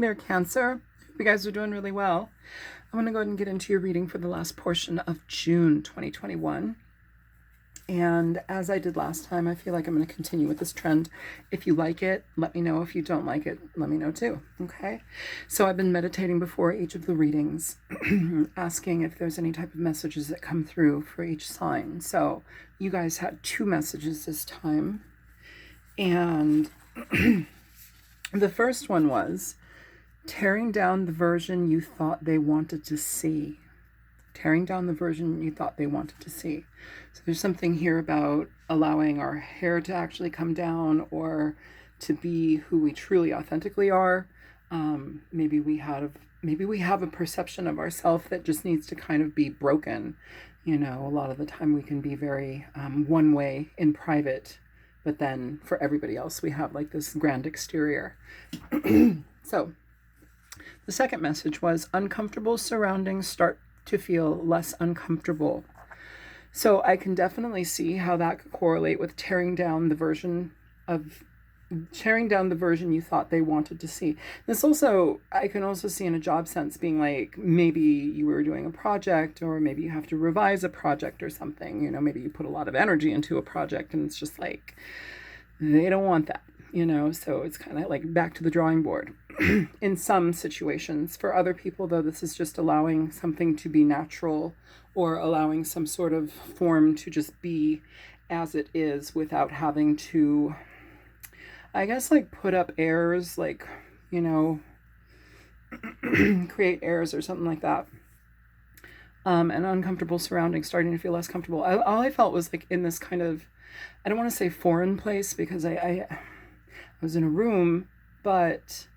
there, Cancer. You guys are doing really well. I'm going to go ahead and get into your reading for the last portion of June 2021. And as I did last time, I feel like I'm going to continue with this trend. If you like it, let me know. If you don't like it, let me know too. Okay? So I've been meditating before each of the readings, asking if there's any type of messages that come through for each sign. So you guys had 2 messages this time. And the first one was tearing down the version you thought they wanted to see. Tearing down the version you thought they wanted to see. So there's something here about allowing our hair to actually come down or to be who we truly authentically are. Maybe we have a perception of ourselves that just needs to kind of be broken. You know, a lot of the time we can be very one way in private, but then for everybody else we have like this grand exterior. So the second message was uncomfortable surroundings start to feel less uncomfortable. So I can definitely see how that could correlate with tearing down the version you thought they wanted to see. This also, I can also see in a job sense being like, maybe you were doing a project, or maybe you have to revise a project or something, you know, maybe you put a lot of energy into a project and it's just like, they don't want that, you know, so it's kind of like back to the drawing board in some situations. For other people, though, this is just allowing something to be natural or allowing some sort of form to just be as it is without having to, I guess, like put up airs, like, you know, create airs or something like that. And uncomfortable surroundings starting to feel less comfortable. All I felt was like in this kind of, I don't want to say foreign place, because I was in a room, but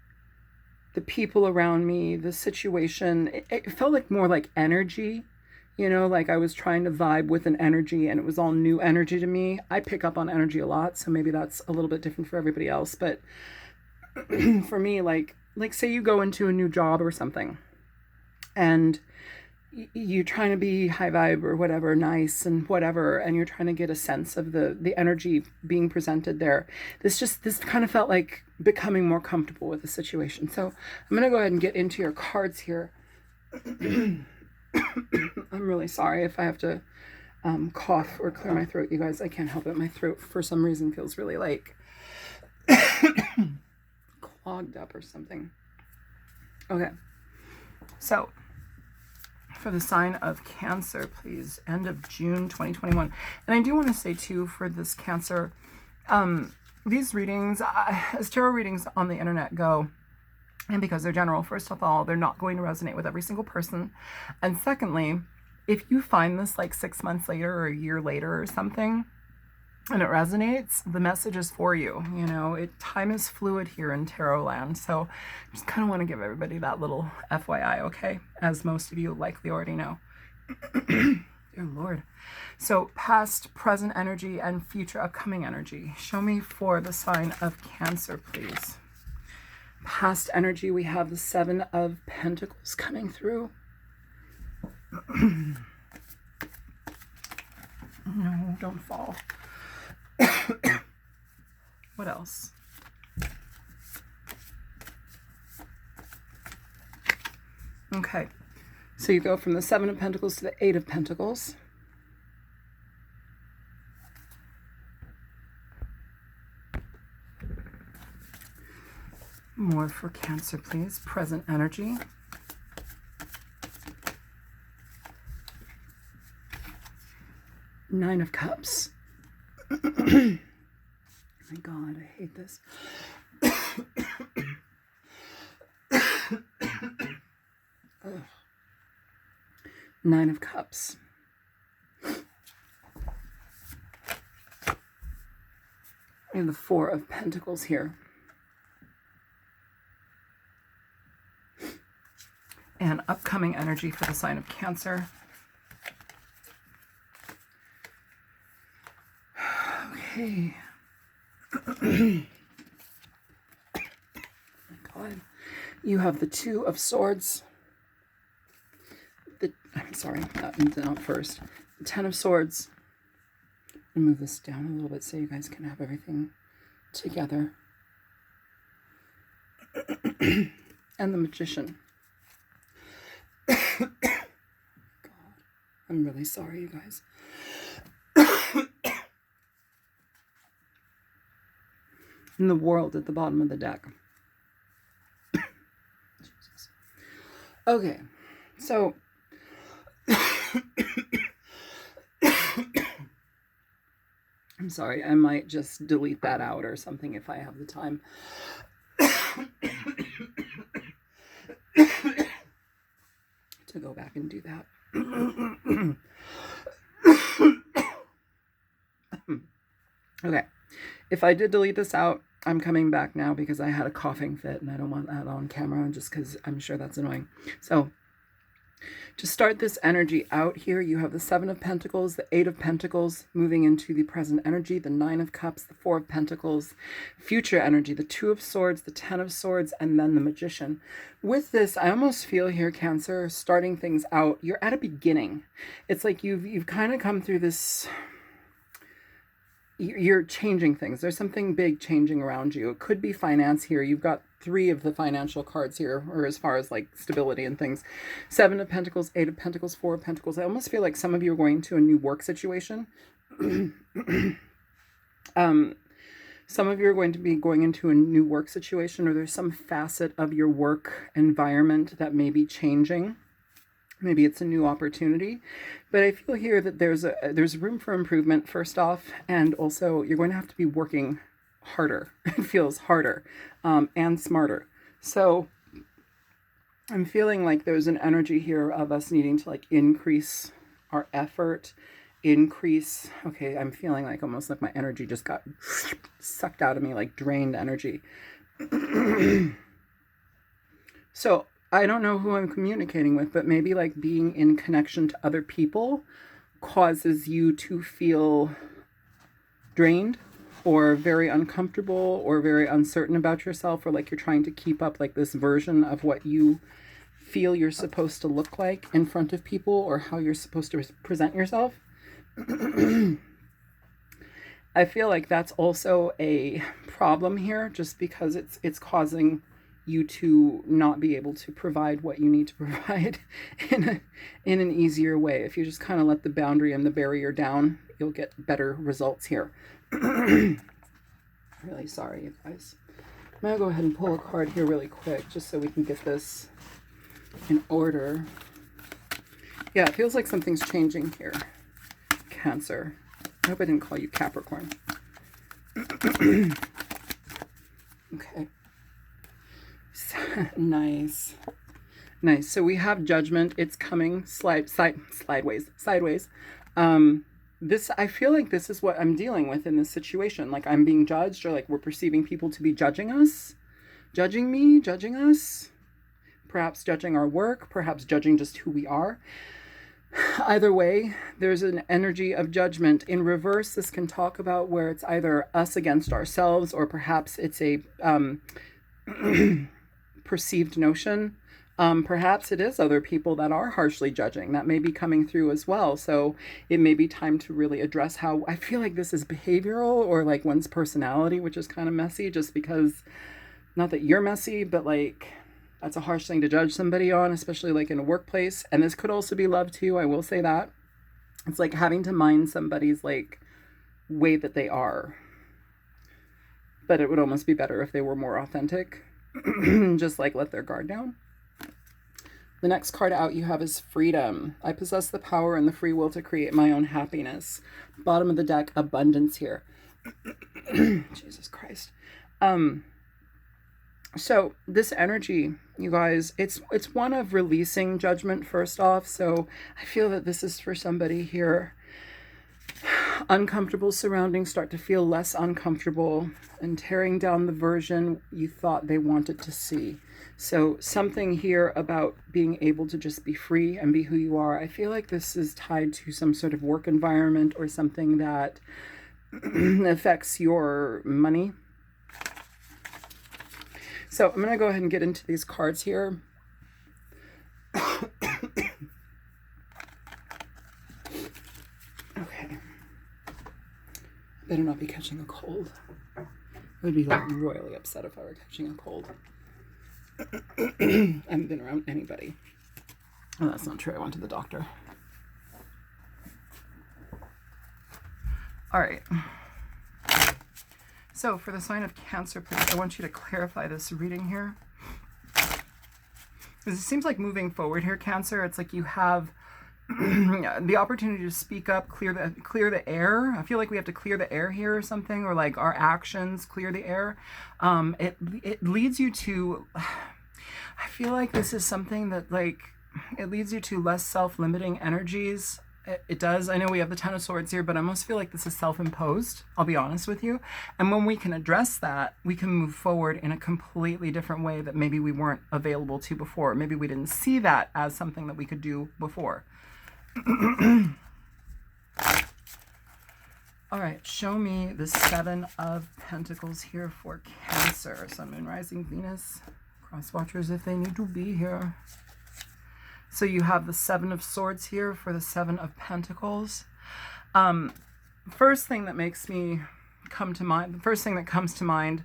the people around me, the situation, it felt like more like energy, you know, like I was trying to vibe with an energy and it was all new energy to me. I pick up on energy a lot, so maybe that's a little bit different for everybody else. But for me, like say you go into a new job or something and you're trying to be high vibe or whatever, nice and whatever, and you're trying to get a sense of the energy being presented there. This kind of felt like becoming more comfortable with the situation. So I'm going to go ahead and get into your cards here. I'm really sorry if I have to cough or clear my throat, you guys. I can't help it. My throat, for some reason, feels really like clogged up or something. Okay. So for the sign of Cancer, please, end of June 2021. And I do want to say too, for this Cancer, these readings, as tarot readings on the internet go, and because they're general, first of all, they're not going to resonate with every single person. And secondly, if you find this like 6 months later or a year later or something, and it resonates, the message is for you. You know, time is fluid here in tarot land. So I just kind of want to give everybody that little FYI, okay? As most of you likely already know. Dear Lord. So past, present energy, and future upcoming energy. Show me for the sign of Cancer, please. Past energy, we have the 7 of Pentacles coming through. No, don't fall. What else? Okay, so you go from the 7 of Pentacles to the 8 of Pentacles. More for Cancer, please. Present energy. Nine of Cups. My God, I hate this. Nine of Cups. And the 4 of Pentacles here. And upcoming energy for the sign of Cancer. Okay. My God. You have the 2 of Swords. I'm sorry, not first. The 10 of Swords. I'll move this down a little bit so you guys can have everything together. and the Magician. God, I'm really sorry, you guys. And the World at the bottom of the deck. Jesus. Okay, so I'm sorry, I might just delete that out or something if I have the time. To go back and do that. Okay, if I did delete this out, I'm coming back now because I had a coughing fit and I don't want that on camera just because I'm sure that's annoying. So to start this energy out here, you have the Seven of Pentacles, the Eight of Pentacles moving into the present energy, the Nine of Cups, the Four of Pentacles, future energy, the Two of Swords, the Ten of Swords, and then the Magician. With this, I almost feel here, Cancer, starting things out, you're at a beginning. It's like you've kind of come through this... You're changing things. There's something big changing around you. It could be finance here. You've got 3 of the financial cards here, or as far as like stability and things. 7 of Pentacles, 8 of Pentacles, 4 of Pentacles. I almost feel like some of you are going to a new work situation. Some of you are going to be going into a new work situation, or there's some facet of your work environment that may be changing. Maybe it's a new opportunity, but I feel here that there's room for improvement, first off, and also you're going to have to be working harder. It feels harder and smarter. So I'm feeling like there's an energy here of us needing to like increase our effort, okay, I'm feeling like almost like my energy just got sucked out of me, like drained energy. So I don't know who I'm communicating with, but maybe like being in connection to other people causes you to feel drained or very uncomfortable or very uncertain about yourself, or like you're trying to keep up like this version of what you feel you're supposed to look like in front of people, or how you're supposed to present yourself. I feel like that's also a problem here, just because it's causing you to not be able to provide what you need to provide in an easier way. If you just kind of let the boundary and the barrier down, you'll get better results here. Really sorry, you guys. I'm gonna go ahead and pull a card here really quick, just so we can get this in order. Yeah, it feels like something's changing here, Cancer. I hope I didn't call you Capricorn. Okay. Nice. So we have Judgment. It's coming sideways. This, I feel like this is what I'm dealing with in this situation. Like I'm being judged, or like we're perceiving people to be judging us, judging me, judging us, perhaps judging our work, perhaps judging just who we are. Either way, there's an energy of judgment. In reverse, this can talk about where it's either us against ourselves, or perhaps it's a perceived notion. Perhaps it is other people that are harshly judging. That may be coming through as well. So it may be time to really address how I feel like this is behavioral, or like one's personality, which is kind of messy, just because, not that you're messy, but like that's a harsh thing to judge somebody on, especially like in a workplace. And this could also be love too. I will say that. It's like having to mind somebody's like way that they are. But it would almost be better if they were more authentic. Just like let their guard down. The next card out you have is Freedom. I possess the power and the free will to create my own happiness. Bottom of the deck, Abundance here. Jesus Christ. So this energy, you guys, it's one of releasing judgment first off. So I feel that this is for somebody here. Uncomfortable surroundings start to feel less uncomfortable, and tearing down the version you thought they wanted to see. So something here about being able to just be free and be who you are. I feel like this is tied to some sort of work environment or something that affects your money. So I'm going to go ahead and get into these cards here. Okay. Better not be catching a cold. I would be like royally upset if I were catching a cold. I haven't been around anybody. Oh, that's not true. I went to the doctor. All right. So for the sign of Cancer, please, I want you to clarify this reading here. Because it seems like moving forward here, Cancer, it's like you have the opportunity to speak up, clear the air. I feel like we have to clear the air here or something, or like our actions clear the air. It leads you to, I feel like this is something that like, it leads you to less self-limiting energies. It does. I know we have the Ten of Swords here, but I almost feel like this is self-imposed. I'll be honest with you. And when we can address that, we can move forward in a completely different way that maybe we weren't available to before. Maybe we didn't see that as something that we could do before. All right, show me the Seven of Pentacles here for Cancer. Sun, Moon, Rising, Venus. Cross watchers if they need to be here. So you have the Seven of Swords here for the Seven of Pentacles. First thing that makes me come to mind, the first thing that comes to mind,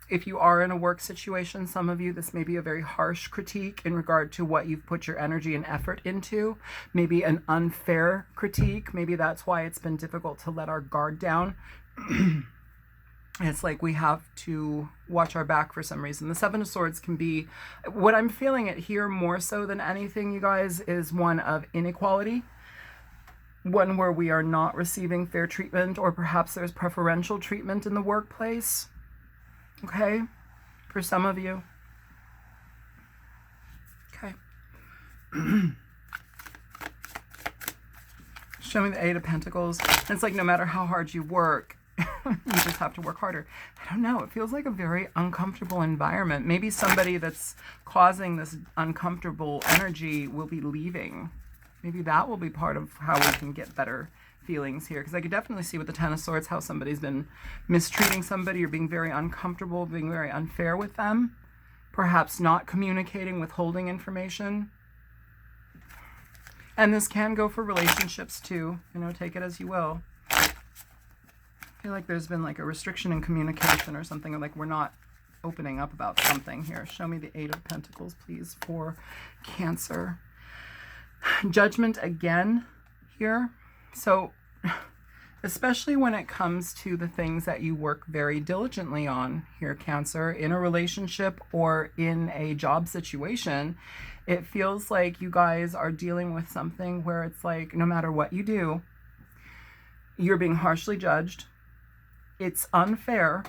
if you are in a work situation, some of you, this may be a very harsh critique in regard to what you've put your energy and effort into. Maybe an unfair critique. Maybe that's why it's been difficult to let our guard down. It's like we have to watch our back for some reason. The Seven of Swords can be, what I'm feeling it here more so than anything, you guys, is one of inequality. One where we are not receiving fair treatment, or perhaps there's preferential treatment in the workplace. Okay, for some of you. Okay. Show me the Eight of Pentacles. And it's like no matter how hard you work, you just have to work harder. I don't know. It feels like a very uncomfortable environment. Maybe somebody that's causing this uncomfortable energy will be leaving. Maybe that will be part of how we can get better feelings here, because I could definitely see with the Ten of Swords how somebody's been mistreating somebody or being very uncomfortable, being very unfair with them, perhaps not communicating, withholding information. And this can go for relationships too, you know, take it as you will. I feel like there's been like a restriction in communication or something, or like we're not opening up about something here. Show me the Eight of Pentacles, please, for Cancer. Judgment again here. So especially when it comes to the things that you work very diligently on here, Cancer, in a relationship or in a job situation, it feels like you guys are dealing with something where it's like no matter what you do, you're being harshly judged. It's unfair.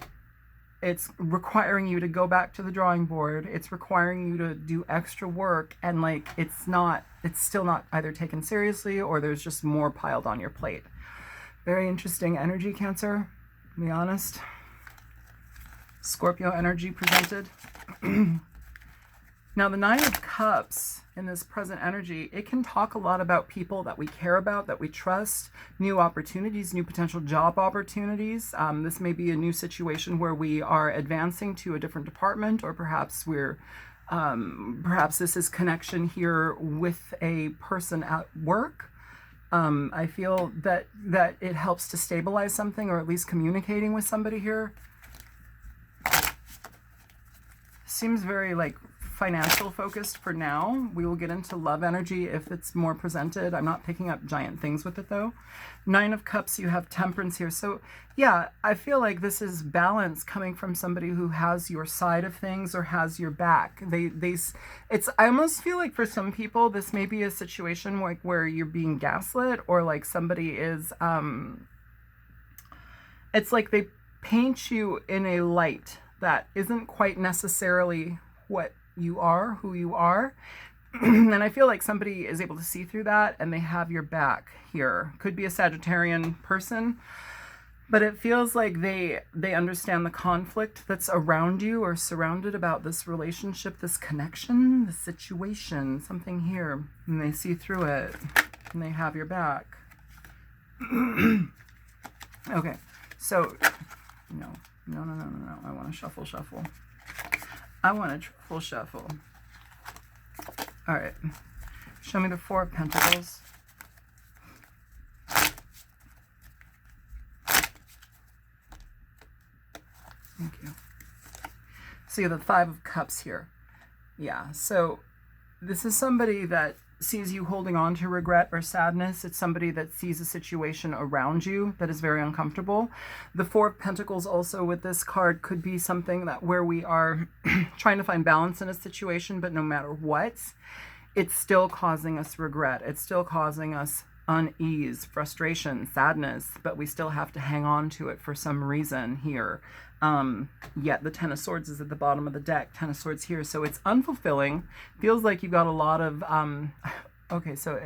It's requiring you to go back to the drawing board. It's requiring you to do extra work, and like it's still not either taken seriously or there's just more piled on your plate. Very interesting energy, Cancer, to be honest. Scorpio energy presented. Now, the Nine of Cups in this present energy, it can talk a lot about people that we care about, that we trust, new opportunities, new potential job opportunities. This may be a new situation where we are advancing to a different department, or perhaps perhaps this is connection here with a person at work. I feel that it helps to stabilize something, or at least communicating with somebody here. Seems very like financial focused for now. We will get into love energy if it's more presented. I'm not picking up giant things with it though. Nine of Cups, you have Temperance here. So yeah, I feel like this is balance coming from somebody who has your side of things or has your back. I almost feel like for some people, this may be a situation like where you're being gaslit, or like somebody is, it's like they paint you in a light that isn't quite necessarily what you are, who you are. And I feel like somebody is able to see through that and they have your back here. Could be a Sagittarian person, but it feels like they understand the conflict that's around you or surrounded about this relationship, this connection, this situation, something here, and they see through it and they have your back. Okay, so no. I want to shuffle. I want a triple shuffle. All right. Show me the Four of Pentacles. Thank you. So you have the Five of Cups here. Yeah, so this is somebody that sees you holding on to regret or sadness. It's somebody that sees a situation around you that is very uncomfortable. The Four of Pentacles also with this card could be something that where we are trying to find balance in a situation, but no matter what, it's still causing us regret. It's still causing us unease, frustration, sadness, but we still have to hang on to it for some reason here. Yet the Ten of Swords is at the bottom of the deck, Ten of Swords here, so it's unfulfilling. Feels like you got a lot of okay, so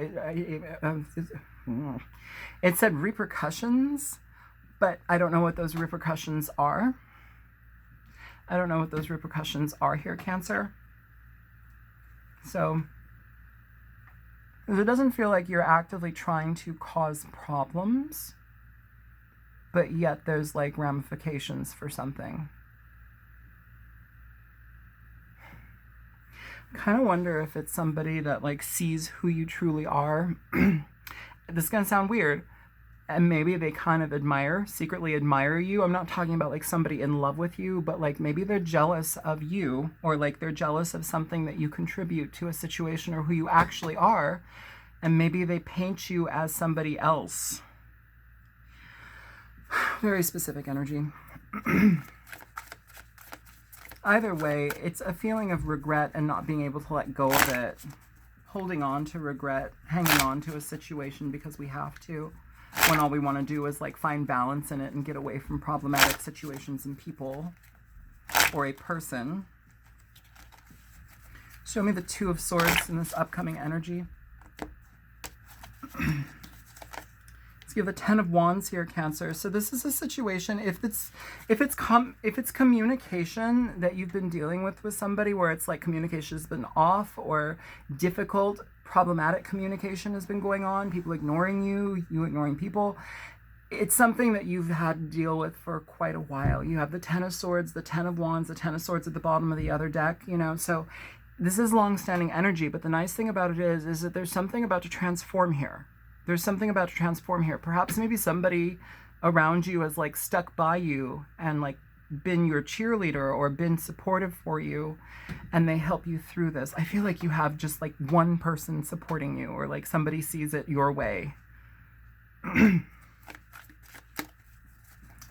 it said repercussions, but I don't know what those repercussions are. I don't know what those repercussions are here, Cancer. So it doesn't feel like you're actively trying to cause problems, but yet there's like ramifications for something. Kind of wonder if it's somebody that like sees who you truly are. This is gonna sound weird, and maybe they kind of secretly admire you. I'm not talking about like somebody in love with you, but like maybe they're jealous of you, or like they're jealous of something that you contribute to a situation or who you actually are, and maybe they paint you as somebody else. Very specific energy. Either way, it's a feeling of regret and not being able to let go of it. Holding on to regret, hanging on to a situation because we have to, when all we want to do is like find balance in it and get away from problematic situations and people or a person. Show me the Two of Swords in this upcoming energy. Let's give the Ten of Wands here, Cancer. So this is a situation, if it's communication that you've been dealing with somebody where it's like communication has been off or difficult, problematic communication has been going on, people ignoring you, you ignoring people, it's something that you've had to deal with for quite a while. You have the Ten of Swords, the Ten of Wands, the Ten of Swords at the bottom of the other deck, you know, so this is long-standing energy, but the nice thing about it is that there's something about to transform here. There's something about to transform here. Perhaps maybe somebody around you has like stuck by you and like been your cheerleader or been supportive for you, and they help you through this. I feel like you have just like one person supporting you, or like somebody sees it your way.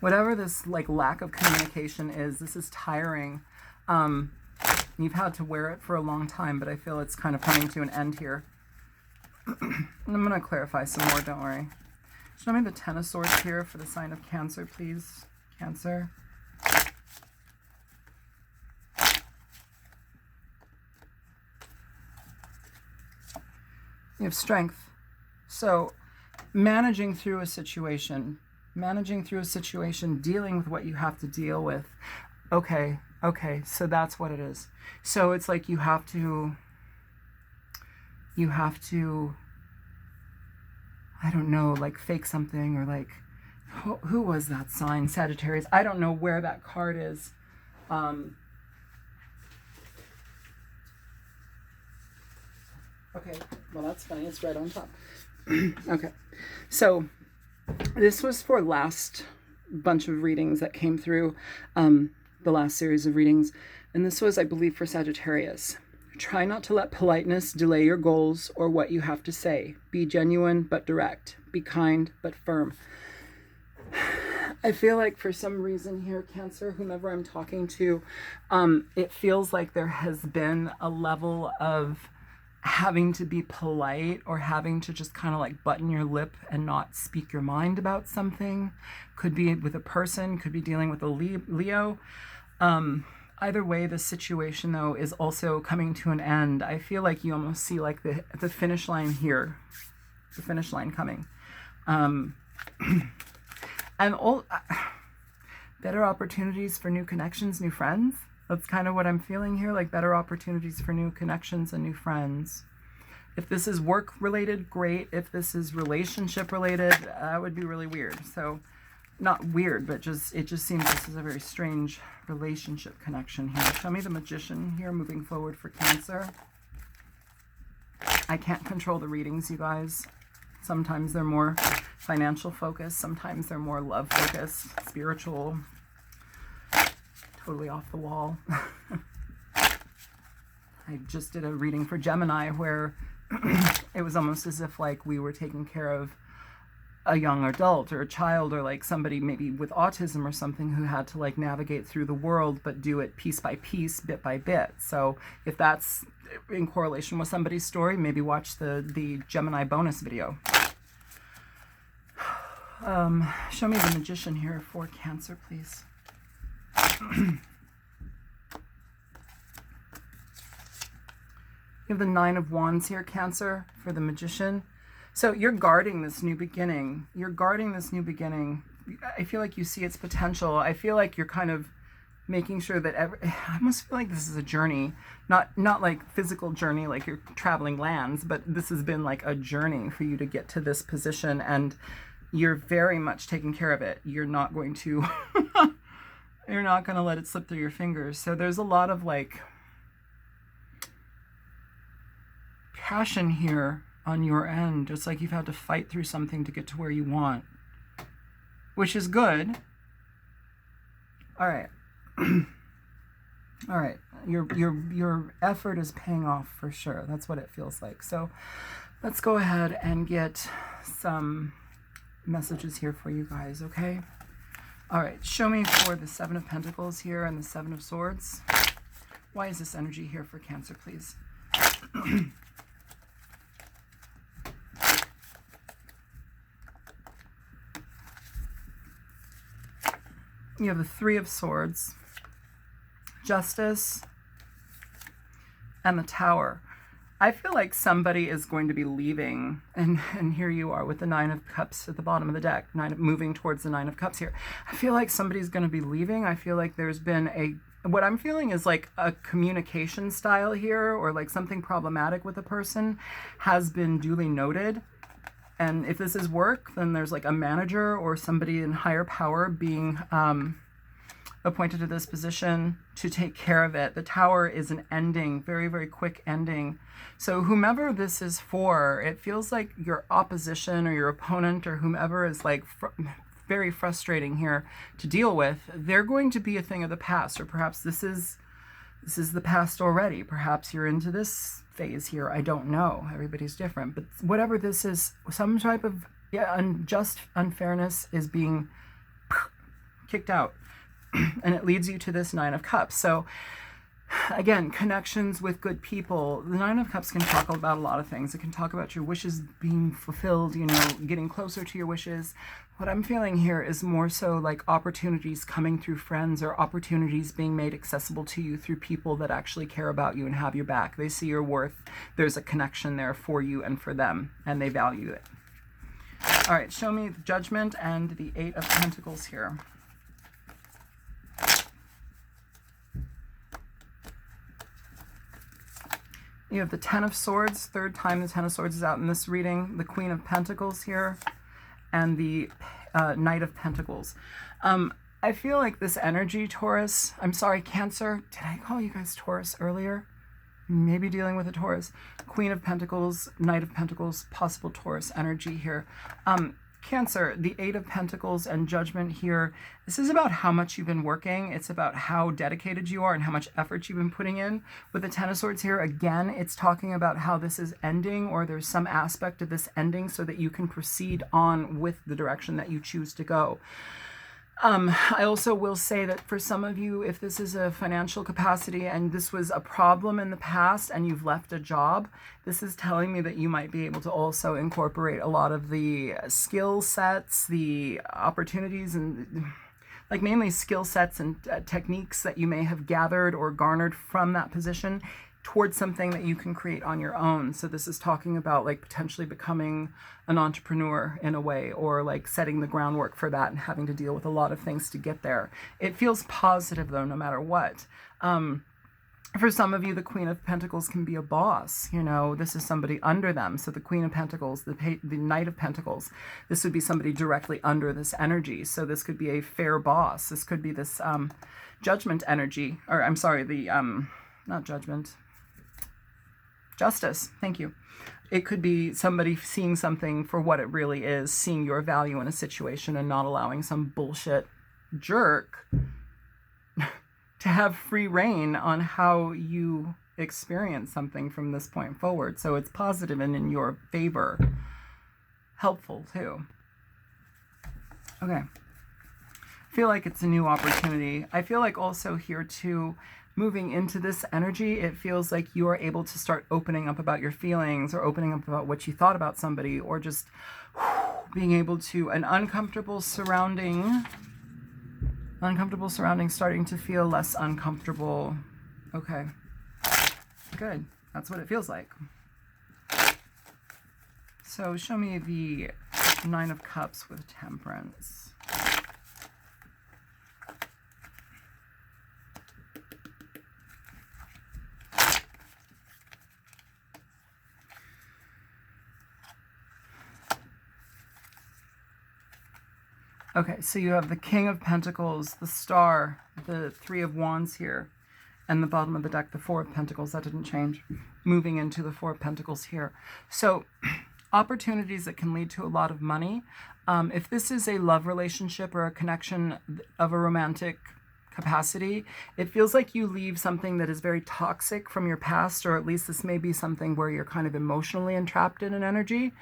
Whatever this like lack of communication is, this is tiring. You've had to wear it for a long time, but I feel it's kind of coming to an end here. I'm going to clarify some more, don't worry. Show me the Ten of Swords here for the sign of Cancer, please. Cancer. You have Strength. So managing through a situation, dealing with what you have to deal with. Okay, so that's what it is. So it's like you have to, I don't know, like fake something, or like, who was that sign? Sagittarius. I don't know where that card is. Okay, well that's funny, it's right on top. Okay, so this was for last bunch of readings that came through, the last series of readings, and this was, I believe, for Sagittarius. Try not to let politeness delay your goals or what you have to say. Be genuine but direct. Be kind but firm. I feel like for some reason here, Cancer, whomever I'm talking to, it feels like there has been a level of having to be polite, or having to just kind of like button your lip and not speak your mind about something. Could be with a person, could be dealing with a Leo. Either way, the situation, though, is also coming to an end. I feel like you almost see like the finish line here, the finish line coming. And all better opportunities for new connections, new friends. That's kind of what I'm feeling here, like better opportunities for new connections and new friends. If this is work related, great. If this is relationship related, that would be really weird. So not weird, but it just seems this is a very strange relationship connection here. Show me the Magician here moving forward for Cancer. I can't control the readings, you guys. Sometimes they're more financial focused, sometimes they're more love focused, spiritual, totally off the wall. I just did a reading for Gemini where it was almost as if like we were taking care of a young adult or a child, or like somebody maybe with autism or something who had to like navigate through the world but do it piece by piece, bit by bit. So if that's in correlation with somebody's story, maybe watch the Gemini bonus video. Show me the Magician here for Cancer, please. You have the Nine of Wands here, Cancer, for the Magician. So you're guarding this new beginning. You're guarding this new beginning. I feel like you see its potential. I feel like you're kind of making sure that I almost feel like this is a journey, not like physical journey, like you're traveling lands, but this has been like a journey for you to get to this position, and you're very much taking care of it. You're not going to, you're not going to let it slip through your fingers. So there's a lot of like passion here on your end. It's like you've had to fight through something to get to where you want, which is good. All right. All right. Your effort is paying off for sure. That's what it feels like. So let's go ahead and get some messages here for you guys, okay? All right. Show me for the Seven of Pentacles here and the Seven of Swords. Why is this energy here for Cancer, please? You have the Three of Swords, Justice, and the Tower. I feel like somebody is going to be leaving, and here you are with the Nine of Cups at the bottom of the deck, moving towards the Nine of Cups here. I feel like somebody's going to be leaving. I feel like there's been what I'm feeling is like a communication style here, or like something problematic with a person has been duly noted. And if this is work, then there's like a manager or somebody in higher power being appointed to this position to take care of it. The Tower is an ending, very, very quick ending. So whomever this is for, it feels like your opposition or your opponent or whomever is like very frustrating here to deal with. They're going to be a thing of the past, or perhaps this is the past already. Perhaps you're into this phase here. I don't know. Everybody's different. But whatever this is, some type of unjust unfairness is being kicked out. And it leads you to this Nine of Cups. So again, connections with good people. The Nine of Cups can talk about a lot of things. It can talk about your wishes being fulfilled, you know, getting closer to your wishes. What I'm feeling here is more so like opportunities coming through friends, or opportunities being made accessible to you through people that actually care about you and have your back. They see your worth. There's a connection there for you and for them, and they value it. All right, show me the Judgment and the Eight of Pentacles here. You have the Ten of Swords, third time the Ten of Swords is out in this reading, the Queen of Pentacles here, and the Knight of Pentacles. I feel like this energy, Taurus, I'm sorry, Cancer, did I call you guys Taurus earlier? Maybe dealing with a Taurus. Queen of Pentacles, Knight of Pentacles, possible Taurus energy here. Cancer, the Eight of Pentacles and Judgment here. This is about how much you've been working. It's about how dedicated you are and how much effort you've been putting in. With the Ten of Swords here, again, it's talking about how this is ending, or there's some aspect of this ending so that you can proceed on with the direction that you choose to go. I also will say that for some of you, if this is a financial capacity and this was a problem in the past and you've left a job, this is telling me that you might be able to also incorporate a lot of the skill sets, the opportunities, and like mainly skill sets and techniques that you may have gathered or garnered from that position towards something that you can create on your own. So this is talking about like potentially becoming an entrepreneur in a way, or like setting the groundwork for that and having to deal with a lot of things to get there. It feels positive though, no matter what. For some of you, the Queen of Pentacles can be a boss. You know, this is somebody under them. So the Queen of Pentacles, the Knight of Pentacles, this would be somebody directly under this energy. So this could be a fair boss. This could be this Judgment energy, or I'm sorry, the not Judgment, Justice. Thank you. It could be somebody seeing something for what it really is, seeing your value in a situation and not allowing some bullshit jerk to have free reign on how you experience something from this point forward. So it's positive and in your favor. Helpful too. Okay. I feel like it's a new opportunity. I feel like also here too, moving into this energy, it feels like you are able to start opening up about your feelings or opening up about what you thought about somebody, or just being able to, an uncomfortable surrounding starting to feel less uncomfortable. Okay, good. That's what it feels like. So show me the Nine of Cups with Temperance. Okay, so you have the King of Pentacles, the Star, the Three of Wands here, and the bottom of the deck, the Four of Pentacles. That didn't change. Moving into the Four of Pentacles here. So opportunities that can lead to a lot of money. If this is a love relationship or a connection of a romantic capacity, it feels like you leave something that is very toxic from your past, or at least this may be something where you're kind of emotionally entrapped in an energy,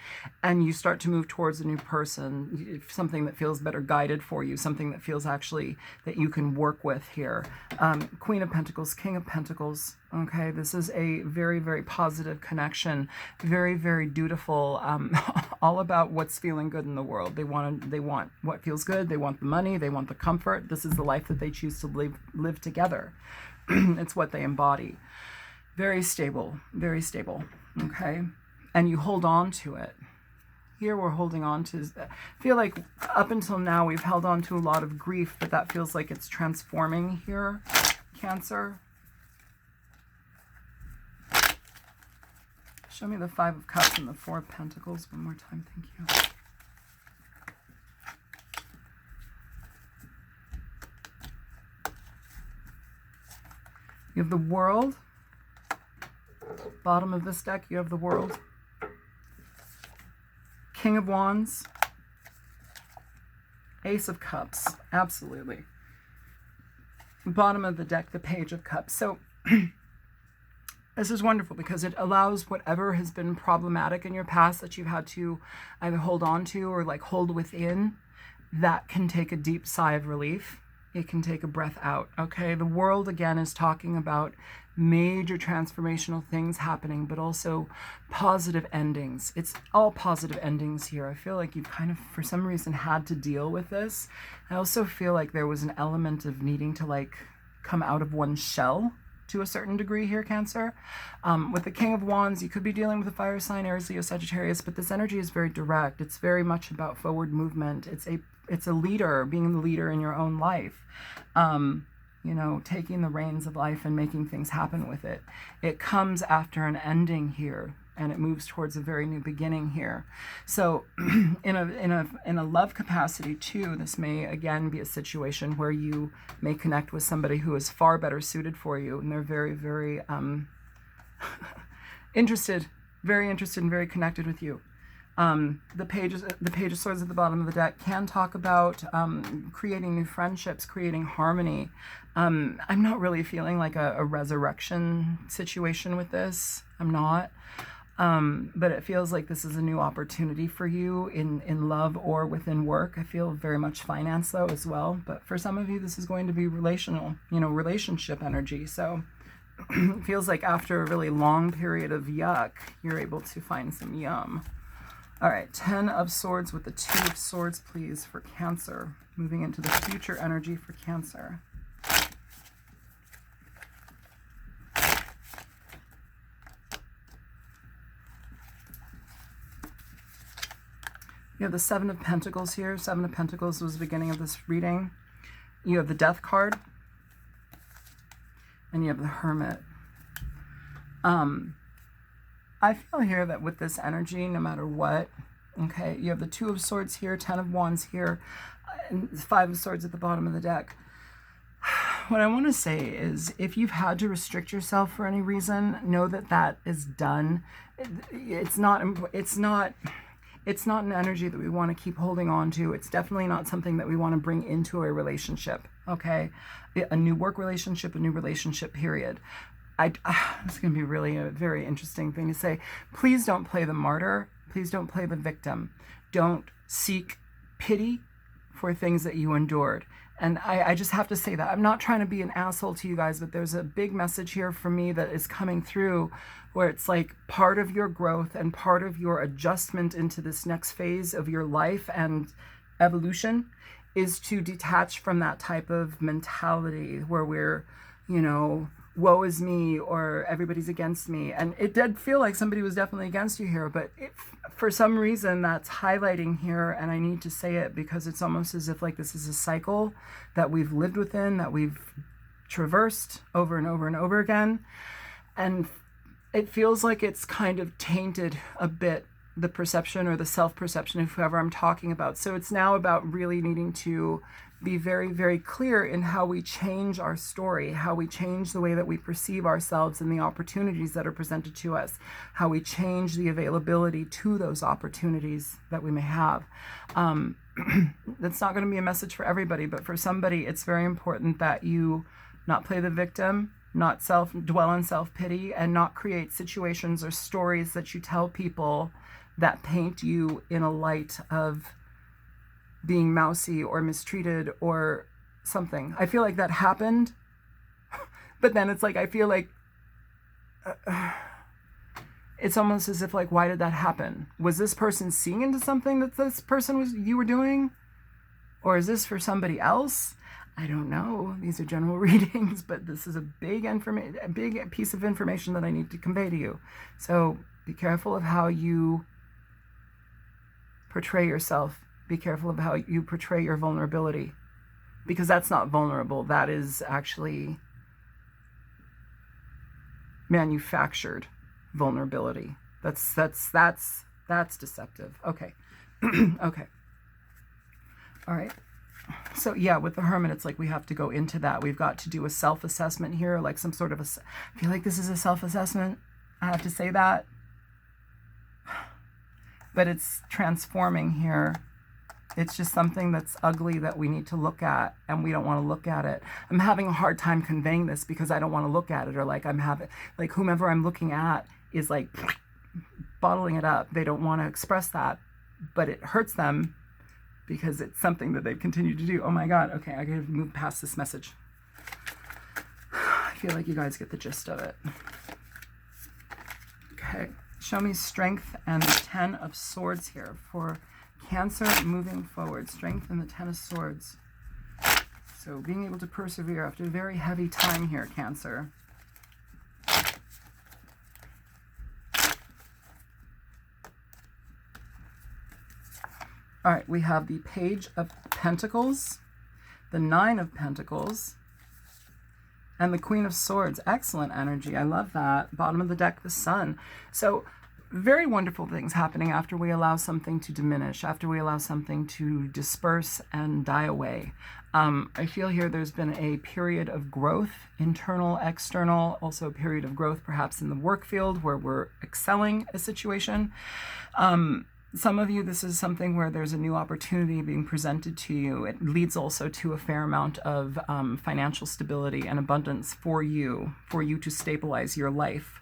and you start to move towards a new person, something that feels better guided for you, something that feels actually that you can work with here. Queen of Pentacles, King of Pentacles. Okay, this is a very, very positive connection, very, very dutiful, all about what's feeling good in the world. They want what feels good. They want the money. They want the comfort. This is the life that they choose to live together. It's what they embody. Very stable, very stable. Okay, and you hold on to it. Here we're holding on to, I feel like up until now we've held on to a lot of grief, but that feels like it's transforming here, Cancer. Show me the Five of Cups and the Four of Pentacles one more time. Thank you. You have the World. Bottom of this deck, you have the World. King of Wands. Ace of Cups. Absolutely. Bottom of the deck, the Page of Cups. So this is wonderful because it allows whatever has been problematic in your past that you've had to either hold on to or like hold within, that can take a deep sigh of relief. It can take a breath out. Okay, the World again is talking about major transformational things happening, but also positive endings. It's all positive endings here. I feel like you've kind of, for some reason, had to deal with this. I also feel like there was an element of needing to like come out of one's shell to a certain degree here, Cancer. With the King of Wands, you could be dealing with a fire sign, Aries, Leo, Sagittarius, but this energy is very direct. It's very much about forward movement. It's a leader, being the leader in your own life. You know, taking the reins of life and making things happen with it. It comes after an ending here, and it moves towards a very new beginning here. So in a love capacity too, this may again be a situation where you may connect with somebody who is far better suited for you, and they're very, very interested and very connected with you. The Page of Swords at the bottom of the deck can talk about creating new friendships, creating harmony. I'm not really feeling like a resurrection situation with this. I'm not. But it feels like this is a new opportunity for you in love or within work. I feel very much finance though as well. But for some of you, this is going to be relational, relationship energy. So it feels like after a really long period of yuck, you're able to find some yum. All right, 10 of Swords with the 2 of Swords, please, for Cancer. Moving into the future energy for Cancer. You have the 7 of Pentacles here. 7 of Pentacles was the beginning of this reading. You have the Death card. And you have the Hermit. I feel here that with this energy, no matter what, okay, you have the 2 of Swords here, 10 of Wands here, and 5 of Swords at the bottom of the deck. What I want to say is, if you've had to restrict yourself for any reason, know that that is done. It's not an energy that we want to keep holding on to. It's definitely not something that we want to bring into a relationship, okay? A new work relationship, a new relationship, period. it's going to be really a very interesting thing to say. Please don't play the martyr. Please don't play the victim. Don't seek pity for things that you endured. And I just have to say that. I'm not trying to be an asshole to you guys, but there's a big message here for me that is coming through where it's like part of your growth and part of your adjustment into this next phase of your life and evolution is to detach from that type of mentality where we're, woe is me or everybody's against me. And it did feel like somebody was definitely against you here, but for some reason that's highlighting here, and I need to say it because it's almost as if like this is a cycle that we've lived within, that we've traversed over and over and over again. And it feels like it's kind of tainted a bit the perception or the self-perception of whoever I'm talking about. So it's now about really needing to be very, very clear in how we change our story, how we change the way that we perceive ourselves and the opportunities that are presented to us, how we change the availability to those opportunities that we may have. That's not going to be a message for everybody, but for somebody, it's very important that you not play the victim, not dwell on self-pity, and not create situations or stories that you tell people that paint you in a light of being mousy or mistreated or something. I feel like that happened, but then it's like, I feel like it's almost as if like, why did that happen? Was this person seeing into something that you were doing? Or is this for somebody else? I don't know. These are general readings, but this is a big piece of information that I need to convey to you. So be careful of how you portray yourself. Be careful of how you portray your vulnerability, because that's not vulnerable. That is actually manufactured vulnerability. That's deceptive. Okay. Okay. All right. So yeah, with the Hermit, it's like we have to go into that. We've got to do a self-assessment here, like some sort of I feel like this is a self-assessment. I have to say that. But it's transforming here. It's just something that's ugly that we need to look at, and we don't want to look at it. I'm having a hard time conveying this because I don't want to look at it, or like whomever I'm looking at is like bottling it up. They don't want to express that, but it hurts them because it's something that they've continued to do. Oh my God. Okay, I gotta move past this message. I feel like you guys get the gist of it. Okay, show me strength and the 10 of Swords here for Cancer moving forward. Strength and the 10 of Swords. So being able to persevere after a very heavy time here, Cancer. All right, we have the Page of Pentacles, the 9 of Pentacles, and the Queen of Swords. Excellent energy. I love that. Bottom of the deck, the Sun. So very wonderful things happening after we allow something to diminish, after we allow something to disperse and die away. I feel here there's been a period of growth, internal, external, also a period of growth perhaps in the work field where we're excelling a situation. Some of you, this is something where there's a new opportunity being presented to you. It leads also to a fair amount of financial stability and abundance for you to stabilize your life.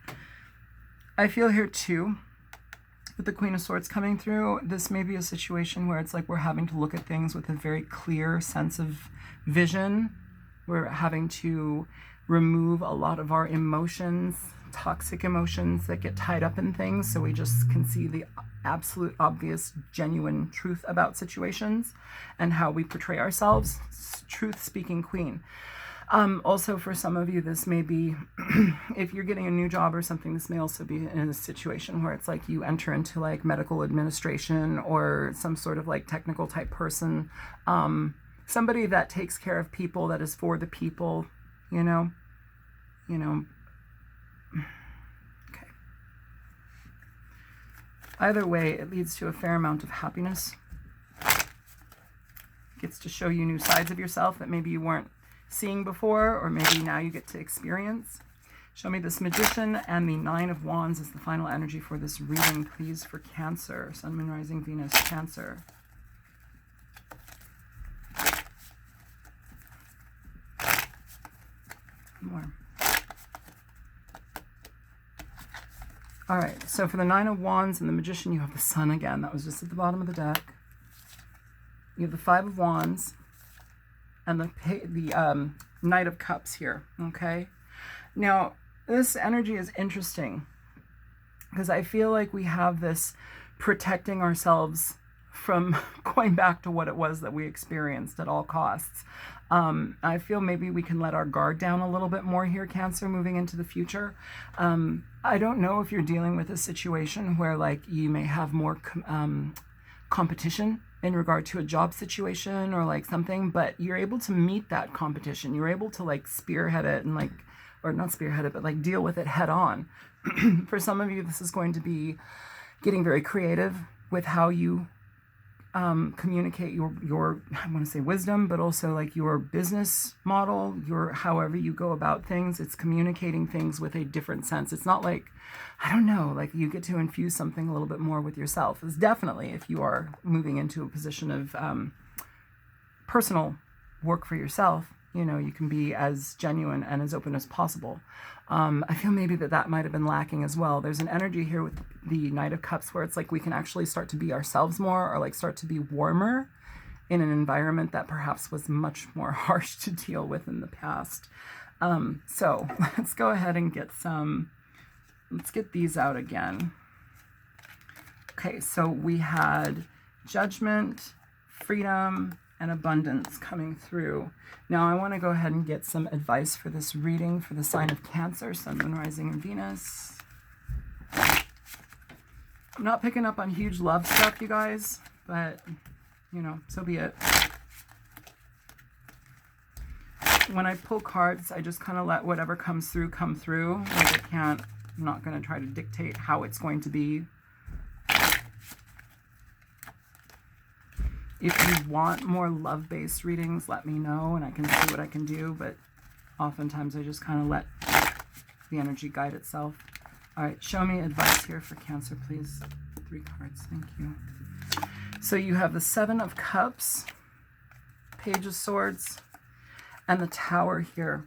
I feel here too, with the Queen of Swords coming through, this may be a situation where it's like we're having to look at things with a very clear sense of vision. We're having to remove a lot of our emotions, toxic emotions that get tied up in things, so we just can see the absolute, obvious, genuine truth about situations and how we portray ourselves. Truth-speaking Queen. Also, for some of you, this may be, if you're getting a new job or something, this may also be in a situation where it's like you enter into like medical administration or some sort of like technical type person, somebody that takes care of people, that is for the people, you know. Okay. Either way, it leads to a fair amount of happiness. Gets to show you new sides of yourself that maybe you weren't seeing before, or maybe now you get to experience. Show me this Magician and the 9 of Wands is the final energy for this reading, please, for Cancer. Sun, Moon, Rising, Venus, Cancer. More. All right, so for the Nine of Wands and the Magician, you have the Sun again. That was just at the bottom of the deck. You have the Five of Wands and the Knight of Cups here, okay? Now, this energy is interesting because I feel like we have this protecting ourselves from going back to what it was that we experienced at all costs. I feel maybe we can let our guard down a little bit more here, Cancer, moving into the future. I don't know if you're dealing with a situation where like you may have more competition in regard to a job situation or like something, but you're able to meet that competition. You're able to like spearhead it and like, or not spearhead it, but like deal with it head on. For some of you, this is going to be getting very creative with how you communicate your I want to say wisdom, but also like your business model, your however you go about things. It's communicating things with a different sense. It's not like, I don't know, like you get to infuse something a little bit more with yourself. It's definitely if you are moving into a position of personal work for yourself, you know, you can be as genuine and as open as possible. I feel maybe that might have been lacking as well. There's an energy here with the Knight of Cups where it's like we can actually start to be ourselves more, or like start to be warmer in an environment that perhaps was much more harsh to deal with in the past. So let's go ahead and let's get these out again. Okay, so we had Judgment, Freedom, and Abundance coming through. Now I want to go ahead and get some advice for this reading for the sign of Cancer, Sun, Moon, Rising, and Venus. I'm not picking up on huge love stuff, you guys, but, you know, so be it. When I pull cards, I just kind of let whatever comes through come through. Like I'm not going to try to dictate how it's going to be. If you want more love-based readings, let me know and I can see what I can do, but oftentimes I just kind of let the energy guide itself. All right, show me advice here for Cancer, please. 3 cards, thank you. So you have the Seven of Cups, Page of Swords, and the Tower here.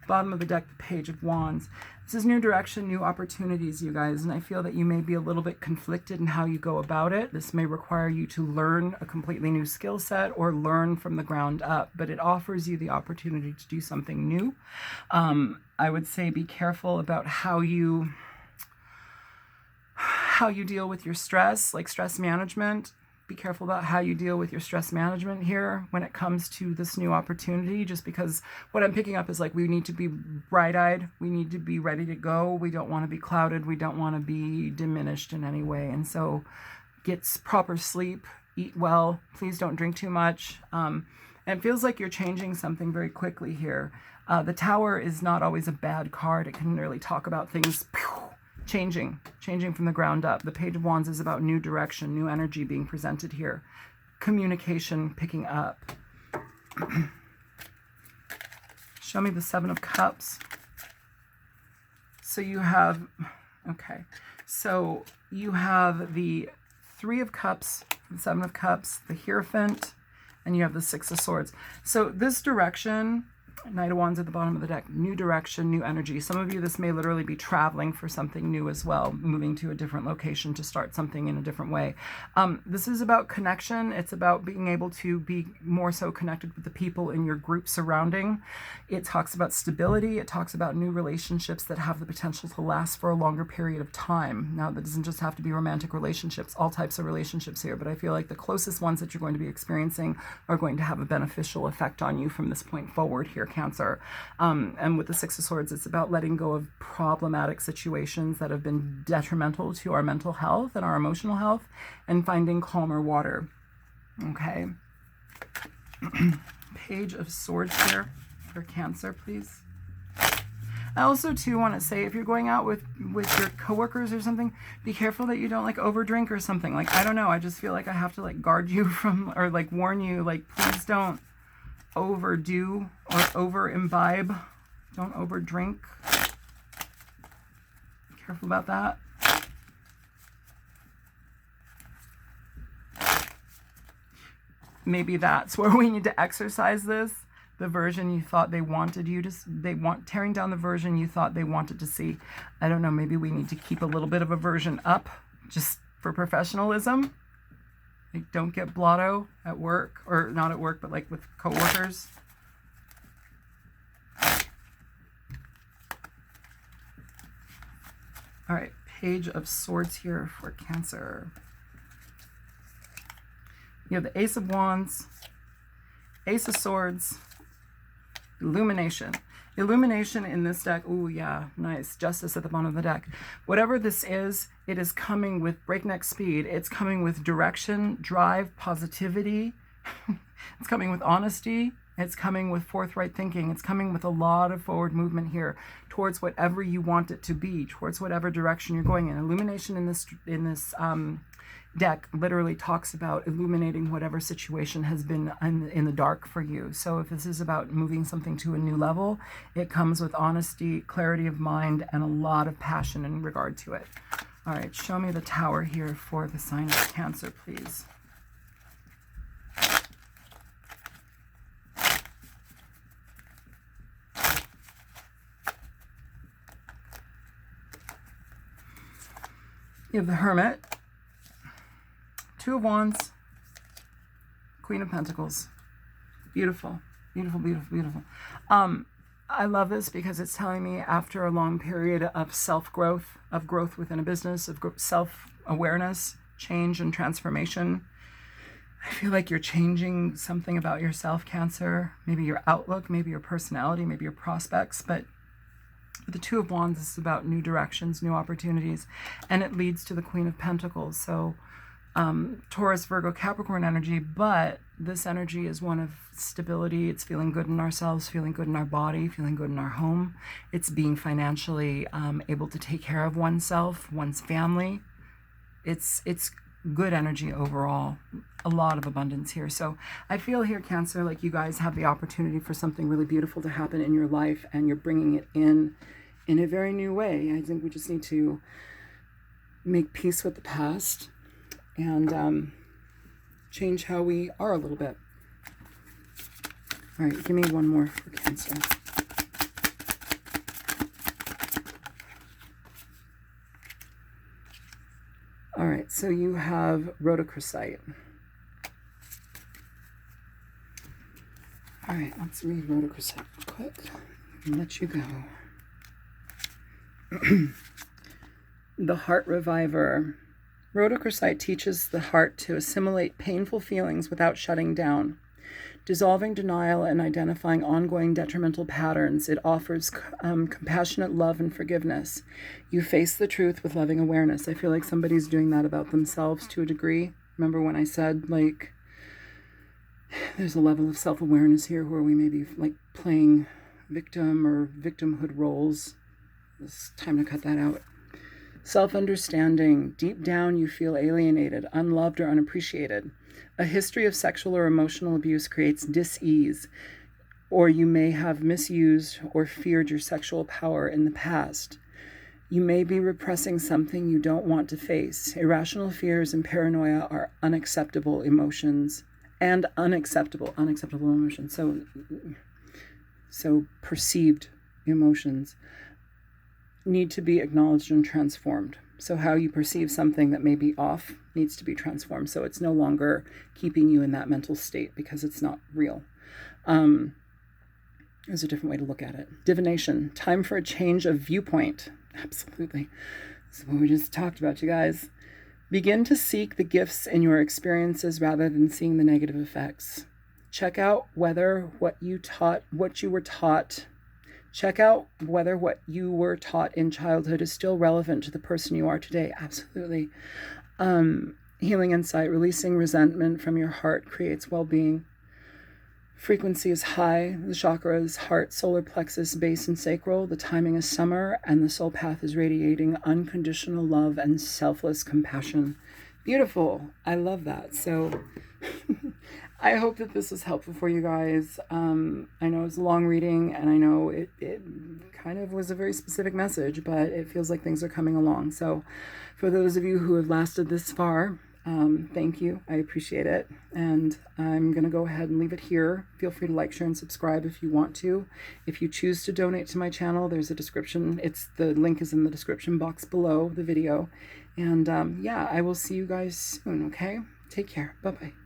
Bottom of the deck, the Page of Wands. This is new direction, new opportunities, you guys, and I feel that you may be a little bit conflicted in how you go about it. This may require you to learn a completely new skill set or learn from the ground up, but it offers you the opportunity to do something new. I would say be careful about how you deal with your stress, like stress management. Be careful about how you deal with your stress management here when it comes to this new opportunity, just because what I'm picking up is like we need to be bright-eyed. We need to be ready to go. We don't want to be clouded. We don't want to be diminished in any way. And so get proper sleep, eat well. Please don't drink too much. And it feels like you're changing something very quickly here. The Tower is not always a bad card. It can really talk about things changing from the ground up. The Page of Wands is about new direction, new energy being presented here. Communication picking up. Show me the Seven of Cups. So you have, okay, so you have the Three of Cups, the Seven of Cups, the Hierophant, and you have the Six of Swords. So this direction, Knight of Wands at the bottom of the deck, new direction, new energy. Some of you, this may literally be traveling for something new as well, moving to a different location to start something in a different way. This is about connection. It's about being able to be more so connected with the people in your group surrounding. It talks about stability. It talks about new relationships that have the potential to last for a longer period of time. Now, that doesn't just have to be romantic relationships, all types of relationships here, but I feel like the closest ones that you're going to be experiencing are going to have a beneficial effect on you from this point forward here, Cancer. And with the Six of Swords, it's about letting go of problematic situations that have been detrimental to our mental health and our emotional health and finding calmer water. Okay. Page of Swords here for Cancer, please. I also too want to say, if you're going out with your coworkers or something, be careful that you don't like overdrink or something. Like, I don't know, I just feel like I have to like guard you from, or like warn you, like please don't overdo or over imbibe. Don't over drink. Be careful about that. Maybe that's where we need to exercise this. the version you thought they wanted you to, tearing down the version you thought they wanted to see. I don't know, maybe we need to keep a little bit of a version up just for professionalism. Like, don't get blotto at work, or not at work, but like with coworkers. All right, Page of Swords here for Cancer. You have the Ace of Wands, Ace of Swords, Illumination. Illumination in this deck, ooh, yeah, nice. Justice at the bottom of the deck. Whatever this is, it is coming with breakneck speed. It's coming with direction, drive, positivity. It's coming with honesty. It's coming with forthright thinking. It's coming with a lot of forward movement here towards whatever you want it to be, towards whatever direction you're going in. Illumination in this deck literally talks about illuminating whatever situation has been in the dark for you. So if this is about moving something to a new level, it comes with honesty, clarity of mind, and a lot of passion in regard to it. All right, show me the Tower here for the sign of Cancer, please. You have the Hermit, Two of Wands, Queen of Pentacles. Beautiful, beautiful, beautiful, beautiful. I love this because it's telling me after a long period of self-growth, of growth within a business, of self-awareness, change and transformation, I feel like you're changing something about yourself, Cancer. Maybe your outlook, maybe your personality, maybe your prospects, but the Two of Wands is about new directions, new opportunities, and it leads to the Queen of Pentacles. So Taurus, Virgo, Capricorn energy, but this energy is one of stability. It's feeling good in ourselves, feeling good in our body, feeling good in our home. It's being financially able to take care of oneself, one's family. It's good energy overall. A lot of abundance here. So I feel here, Cancer, like you guys have the opportunity for something really beautiful to happen in your life, and you're bringing it in a very new way. I think we just need to make peace with the past and change how we are a little bit. All right, give me one more for Cancer. All right, so you have rhodochrosite. All right, let's read rhodochrosite real quick and let you go. The Heart Reviver. Rhodochrosite teaches the heart to assimilate painful feelings without shutting down. Dissolving denial and identifying ongoing detrimental patterns, it offers compassionate love and forgiveness. You face the truth with loving awareness. I feel like somebody's doing that about themselves to a degree. Remember when I said, like, there's a level of self-awareness here where we may be like playing victim or victimhood roles. It's time to cut that out. Self-understanding. Deep down, you feel alienated, unloved, or unappreciated. A history of sexual or emotional abuse creates dis-ease, or you may have misused or feared your sexual power in the past. You may be repressing something you don't want to face. Irrational fears and paranoia are unacceptable emotions, and unacceptable emotions. So perceived emotions need to be acknowledged and transformed. So how you perceive something that may be off needs to be transformed. So it's no longer keeping you in that mental state because it's not real. There's a different way to look at it. Divination. Time for a change of viewpoint. Absolutely. This is what we just talked about, you guys. Begin to seek the gifts in your experiences rather than seeing the negative effects. Check out whether what you were taught in childhood is still relevant to the person you are today. Absolutely. Healing insight, releasing resentment from your heart creates well-being. Frequency is high. The chakras, heart, solar plexus, base, and sacral. The timing is summer, and the soul path is radiating unconditional love and selfless compassion. Beautiful. I love that. So I hope that this was helpful for you guys. I know it's a long reading, and I know it kind of was a very specific message, but it feels like things are coming along. So for those of you who have lasted this far, Thank you. I appreciate it. And I'm going to go ahead and leave it here. Feel free to like, share, and subscribe if you want to. If you choose to donate to my channel, there's a description. The link is in the description box below the video. And yeah, I will see you guys soon, okay? Take care. Bye-bye.